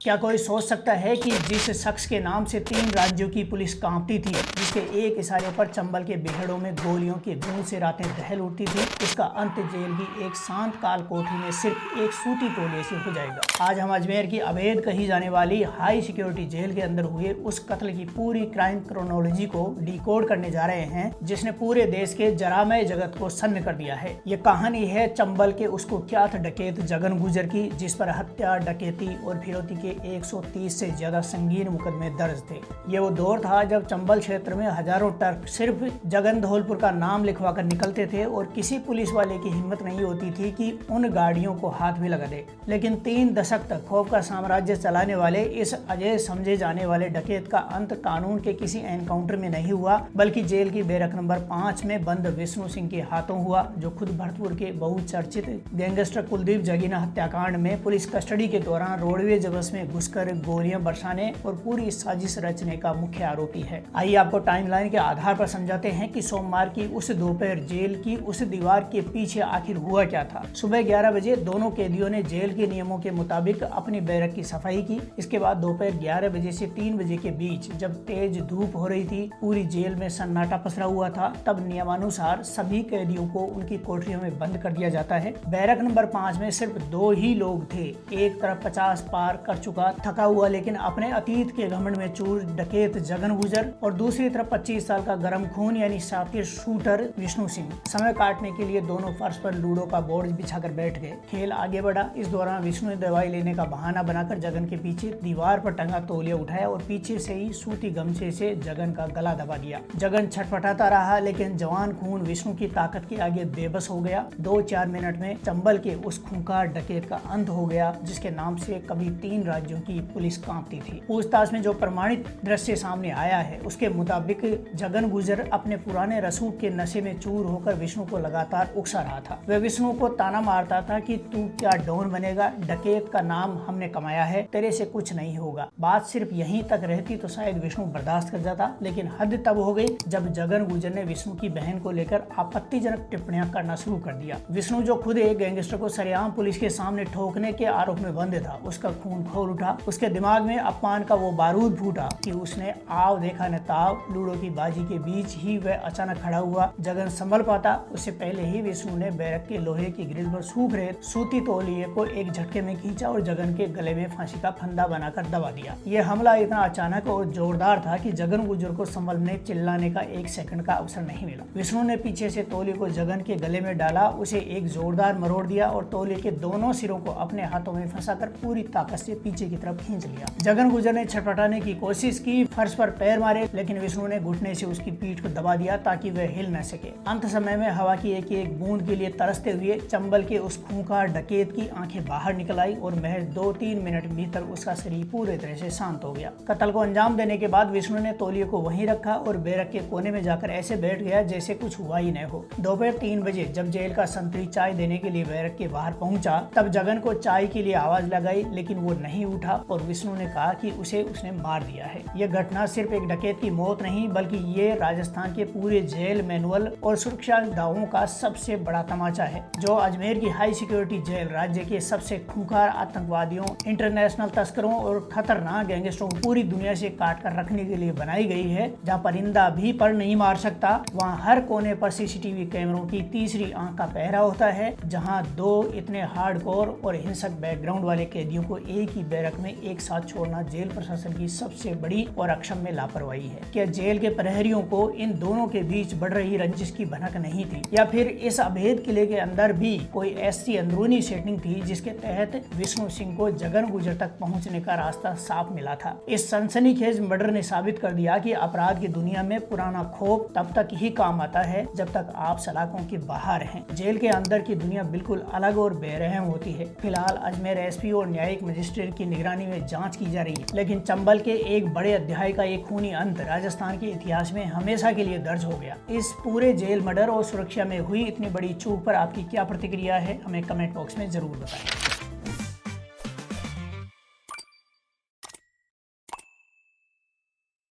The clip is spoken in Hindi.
क्या कोई सोच सकता है कि जिस शख्स के नाम से 3 राज्यों की पुलिस कांपती थी, जिसके एक इशारे पर चंबल के बिहड़ों में गोलियों की गूंज से रातें दहल उठती थी, उसका अंत जेल की एक शांत काल कोठरी में सिर्फ एक सूती तौलिए से हो जाएगा। आज हम अजमेर की अवैध कही जाने वाली हाई सिक्योरिटी जेल के अंदर हुए उस कत्ल की पूरी क्राइम क्रोनोलॉजी को डिकोड करने जा रहे हैं, जिसने पूरे देश के जरामय जगत को सन्न कर दिया है। ये कहानी है चंबल के उस कुख्यात डकैत जगन गुजर की, जिस पर हत्या, डकैती और फिरौती के 130 से ज्यादा संगीन मुकदमे दर्ज थे। ये वो दौर था जब चंबल क्षेत्र में हजारों टर्क सिर्फ जगन धौलपुर का नाम लिखवा कर निकलते थे और किसी पुलिस वाले की हिम्मत नहीं होती थी कि उन गाड़ियों को हाथ भी लगा दे। लेकिन 3 दशक तक खौफ का साम्राज्य चलाने वाले इस अजय समझे जाने वाले डकैत का अंत कानून के किसी एनकाउंटर में नहीं हुआ, बल्कि जेल की बैरक नंबर 5 में बंद विष्णु सिंह के हाथों हुआ, जो खुद भरतपुर के बहुचर्चित गैंगस्टर कुलदीप जगीना हत्याकांड में पुलिस कस्टडी के दौरान रोडवेज बस में घुसकर गोलियां बरसाने और पूरी साजिश रचने का मुख्य आरोपी है। आइए आपको टाइमलाइन के आधार पर समझाते हैं कि सोमवार की उस दोपहर जेल की उस दीवार के पीछे आखिर हुआ क्या था। सुबह 11 बजे दोनों कैदियों ने जेल के नियमों के मुताबिक अपनी बैरक की सफाई की। इसके बाद दोपहर 11 बजे से 3 बजे के बीच जब तेज धूप हो रही थी, पूरी जेल में सन्नाटा पसरा हुआ था, तब नियमानुसार सभी कैदियों को उनकी कोठरियों में बंद कर दिया जाता है। बैरक नंबर 5 में सिर्फ 2 ही लोग थे। एक तरफ 50 पार कर चुका थका हुआ लेकिन अपने अतीत के घमंड में चूर डकैत जगन गुजर और दूसरी तरफ 25 साल का गर्म खून यानी शातिर शूटर विष्णु सिंह। समय काटने के लिए दोनों फर्श पर लूडो का बोर्ड बिछाकर बैठ गए। खेल आगे बढ़ा। इस दौरान विष्णु ने दवाई लेने का बहाना बनाकर जगन के पीछे दीवार पर टंगा तौलिया उठाया और पीछे से ही सूती गमछे से जगन का गला दबा दिया। जगन छटपटाता रहा, लेकिन जवान खून विष्णु की ताकत के आगे बेबस हो गया। 2-4 मिनट में चंबल के उस खूंखार डकैत का अंत हो गया, जिसके नाम से कभी 3 राज्यों की पुलिस कांपती थी। पूछताछ में जो प्रमाणित दृश्य सामने आया है, उसके मुताबिक जगन गुजर अपने पुराने रसूख के नशे में चूर होकर विष्णु को लगातार उकसा रहा था। वह विष्णु को ताना मारता था कि तू क्या डॉन बनेगा, डकैत का नाम हमने कमाया है, तेरे से कुछ नहीं होगा। बात सिर्फ यहीं तक रहती तो शायद विष्णु बर्दाश्त कर जाता, लेकिन हद तब हो गई जब जगन गुजर ने विष्णु की बहन को लेकर आपत्तिजनक टिप्पणियां करना शुरू कर दिया। विष्णु जो खुद एक गैंगस्टर को सरेआम पुलिस के सामने ठोकने के आरोप में बंद था, उसका खून खौल उठा। उसके दिमाग में अपमान का वो बारूद फूटा कि उसने आव देखा न ताव। लूडो की बाजी के बीच ही वह अचानक खड़ा हुआ। जगन संभल पाता उससे पहले ही विष्णु ने बैरक के लोहे की ग्रिल पर सूख रहे सूती तौलिए को एक झटके में खींचा और जगन के गले में फांसी का फंदा बनाकर दबा दिया। यह हमला इतना अचानक और जोरदार था कि जगन गुजर को संभलने चिल्लाने का 1 सेकंड का अवसर नहीं मिला। विष्णु ने पीछे से तौलिए को जगन के गले में डाला, उसे एक जोरदार मरोड़ दिया और तौलिए के दोनों सिरों को अपने हाथों में फंसाकर पूरी ताकत से पीछे की तरफ खींच लिया। जगन गुजर ने छटपटाने की कोशिश की, फर्श पर पैर मारे, लेकिन विष्णु ने घुटने से उसकी पीठ को दबा दिया ताकि वह हिल न सके। अंत समय में हवा की एक बूंद के लिए तरसते हुए चंबल के उस खूंखार डकैत की आंखें बाहर निकल आई और महज 2-3 मिनट भीतर उसका शरीर पूरे तरह से शांत हो गया। कत्ल को अंजाम देने के बाद विष्णु ने तौलिए को वहीं रखा और बैरक के कोने में जाकर ऐसे बैठ गया जैसे कुछ हुआ ही न हो। दोपहर 3 बजे जब जेल का संतरी चाय देने के लिए बैरक के बाहर पहुंचा, तब जगन को चाय के लिए आवाज लगाई, लेकिन वो नहीं उठा और विष्णु ने कहा कि उसने मार दिया है। यह घटना सिर्फ एक डकैत की मौत नहीं, बल्कि ये राजस्थान के पूरे जेल मैनुअल और सुरक्षा दावों का सबसे बड़ा तमाचा है। जो अजमेर की हाई सिक्योरिटी जेल राज्य के सबसे खूंखार आतंकवादियों, इंटरनेशनल तस्करों और खतरनाक गैंगस्टरों को पूरी दुनिया से काट कर रखने के लिए बनाई गई है। जहाँ परिंदा भी पर नहीं मार सकता, वहाँ हर कोने पर सीसीटीवी कैमरों की तीसरी आंख का पहरा होता है। जहाँ 2 इतने हार्डकोर और हिंसक बैकग्राउंड वाले कैदियों को एक ही बैरक में एक साथ छोड़ना जेल प्रशासन की सबसे बड़ी और अक्षम्य लापरवाही है। क्या जेल के प्रहरियों को इन दोनों के बीच बढ़ रही रंजिश की भनक नहीं थी, या फिर इस अभेद किले के अंदर भी कोई ऐसी अंदरूनी सेटिंग थी जिसके तहत विष्णु सिंह को जगन गुजर तक पहुंचने का रास्ता साफ मिला था? इस सनसनीखेज मर्डर ने साबित कर दिया कि अपराध की दुनिया में पुराना खौफ तब तक ही काम आता है जब तक आप सलाखों के बाहर हैं। जेल के अंदर की दुनिया बिल्कुल अलग और बेरहम होती है। फिलहाल अजमेर एसपी और न्यायिक मजिस्ट्रेट की निगरानी में जांच की जा रही है, लेकिन चंबल के एक बड़े अध्याय का एक खूनी अंत राजस्थान के इतिहास में हमेशा के लिए दर्ज हो गया। इस पूरे जेल मर्डर और सुरक्षा में हुई इतनी बड़ी चूक पर आपकी क्या प्रतिक्रिया है, हमें कमेंट बॉक्स में जरूर बताएं।